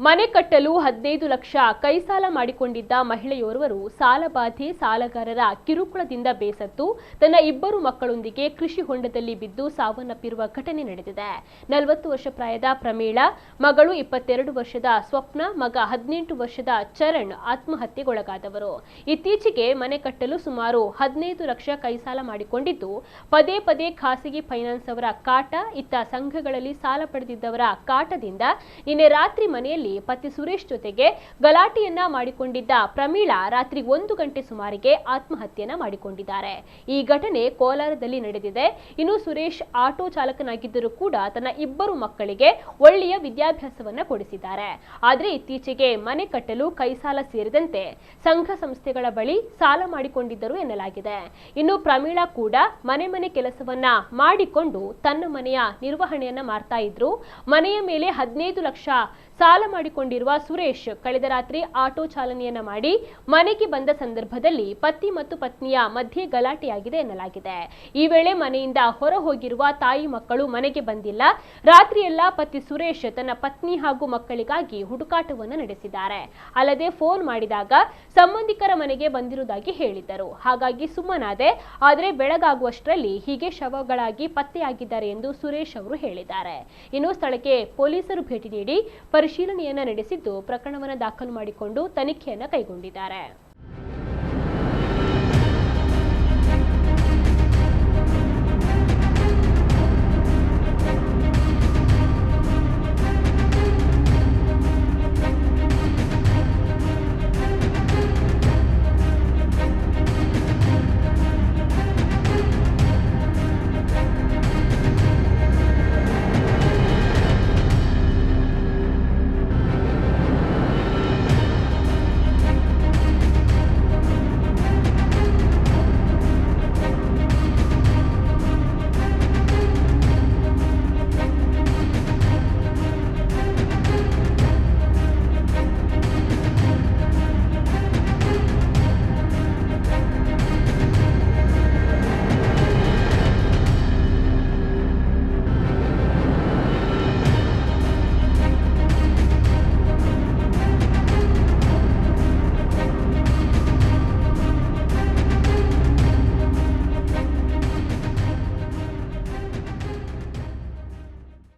ಮನೆ ಕಟ್ಟಲು 15 ಲಕ್ಷ ಕೈ ಸಾಲ ಮಾಡಿಕೊಂಡಿದ್ದ ಮಹಿಳೆಯೋರ್ವರು ಸಾಲಬಾಧೆ ಸಾಲಗಾರರ ಕಿರುಕುಳದಿಂದ ಬೇಸತ್ತು ತನ್ನ ಇಬ್ಬರು ಮಕ್ಕಳೊಂದಿಗೆ ಕೃಷಿ ಹೊಂಡದಲ್ಲಿ ಬಿದ್ದು ಸಾವನ್ನಪ್ಪಿರುವ ಘಟನೆ ನಡೆದಿದೆ. 40 ವರ್ಷ ಪ್ರಾಯದ ಪ್ರಮೀಳಾ, ಮಗಳು 22 ವರ್ಷದ ಸ್ವಪ್ನ, ಮಗ 18 ವರ್ಷದ ಚರಣ್ ಆತ್ಮಹತ್ಯೆಗೊಳಗಾದವರು. ಇತ್ತೀಚೆಗೆ ಮನೆ ಕಟ್ಟಲು ಸುಮಾರು 15 ಲಕ್ಷ ಕೈ ಸಾಲ ಮಾಡಿಕೊಂಡಿದ್ದು, ಪದೇ ಪದೇ ಖಾಸಗಿ ಫೈನಾನ್ಸ್ ಅವರ ಕಾಟ, ಇತ್ತ ಸಂಘಗಳಲ್ಲಿ ಸಾಲ ಪಡೆದಿದ್ದವರ ಕಾಟದಿಂದ ನಿನ್ನೆ ರಾತ್ರಿ ಮನೆಯಲ್ಲಿ ಪತಿ ಸುರೇಶ್ ಜೊತೆಗೆ ಗಲಾಟೆಯನ್ನ ಮಾಡಿಕೊಂಡಿದ್ದ ಪ್ರಮೀಳಾ ರಾತ್ರಿ 1 ಗಂಟೆ ಸುಮಾರಿಗೆ ಆತ್ಮಹತ್ಯೆಯನ್ನ ಮಾಡಿಕೊಂಡಿದ್ದಾರೆ. ಈ ಘಟನೆ ಕೋಲಾರದಲ್ಲಿ ನಡೆದಿದೆ. ಇನ್ನು ಸುರೇಶ್ ಆಟೋ ಚಾಲಕನಾಗಿದ್ದರೂ ಕೂಡ ತನ್ನ ಇಬ್ಬರು ಮಕ್ಕಳಿಗೆ ಒಳ್ಳೆಯ ವಿದ್ಯಾಭ್ಯಾಸವನ್ನ ಕೊಡಿಸಿದ್ದಾರೆ. ಆದರೆ ಇತ್ತೀಚೆಗೆ ಮನೆ ಕಟ್ಟಲು ಕೈ ಸಾಲ ಸೇರಿದಂತೆ ಸಂಘ ಸಂಸ್ಥೆಗಳ ಬಳಿ ಸಾಲ ಮಾಡಿಕೊಂಡಿದ್ದರು ಎನ್ನಲಾಗಿದೆ. ಇನ್ನು ಪ್ರಮೀಳಾ ಕೂಡ ಮನೆ ಕೆಲಸವನ್ನ ಮಾಡಿಕೊಂಡು ತನ್ನ ಮನೆಯ ನಿರ್ವಹಣೆಯನ್ನ ಮಾಡ್ತಾ ಇದ್ರು. ಮನೆಯ ಮೇಲೆ 15 ಲಕ್ಷ ಸಾಲ ಮಾಡಿಕೊಂಡಿರುವ ಸುರೇಶ್ ಕಳೆದ ರಾತ್ರಿ ಆಟೋ ಚಾಲನೆಯನ್ನ ಮಾಡಿ ಮನೆಗೆ ಬಂದ ಸಂದರ್ಭದಲ್ಲಿ ಪತಿ ಮತ್ತು ಪತ್ನಿಯ ಮಧ್ಯೆ ಗಲಾಟೆಯಾಗಿದೆ ಎನ್ನಲಾಗಿದೆ. ಈ ವೇಳೆ ಮನೆಯಿಂದ ಹೊರ ಹೋಗಿರುವ ತಾಯಿ ಮಕ್ಕಳು ಮನೆಗೆ ಬಂದಿಲ್ಲ. ರಾತ್ರಿಯೆಲ್ಲ ಪತಿ ಸುರೇಶ್ ತನ್ನ ಪತ್ನಿ ಹಾಗೂ ಮಕ್ಕಳಿಗಾಗಿ ಹುಡುಕಾಟವನ್ನು ನಡೆಸಿದ್ದಾರೆ. ಅಲ್ಲದೆ ಫೋನ್ ಮಾಡಿದಾಗ ಸಂಬಂಧಿಕರ ಮನೆಗೆ ಬಂದಿರುವುದಾಗಿ ಹೇಳಿದ್ದರು. ಹಾಗಾಗಿ ಸುಮ್ಮನಾದೆ. ಆದರೆ ಬೆಳಗಾಗುವಷ್ಟರಲ್ಲಿ ಹೀಗೆ ಶವಗಳಾಗಿ ಪತ್ತೆಯಾಗಿದ್ದಾರೆ ಎಂದು ಸುರೇಶ್ ಅವರು ಹೇಳಿದ್ದಾರೆ. ಇನ್ನು ಸ್ಥಳಕ್ಕೆ ಪೊಲೀಸರು ಭೇಟಿ ನೀಡಿ ಪರಿಶೀಲನೆಯನ್ನ ನಡೆಸಿದ್ದು ಪ್ರಕರಣವನ್ನು ದಾಖಲು ಮಾಡಿಕೊಂಡು ತನಿಖೆಯನ್ನ ಕೈಗೊಂಡಿದ್ದಾರೆ.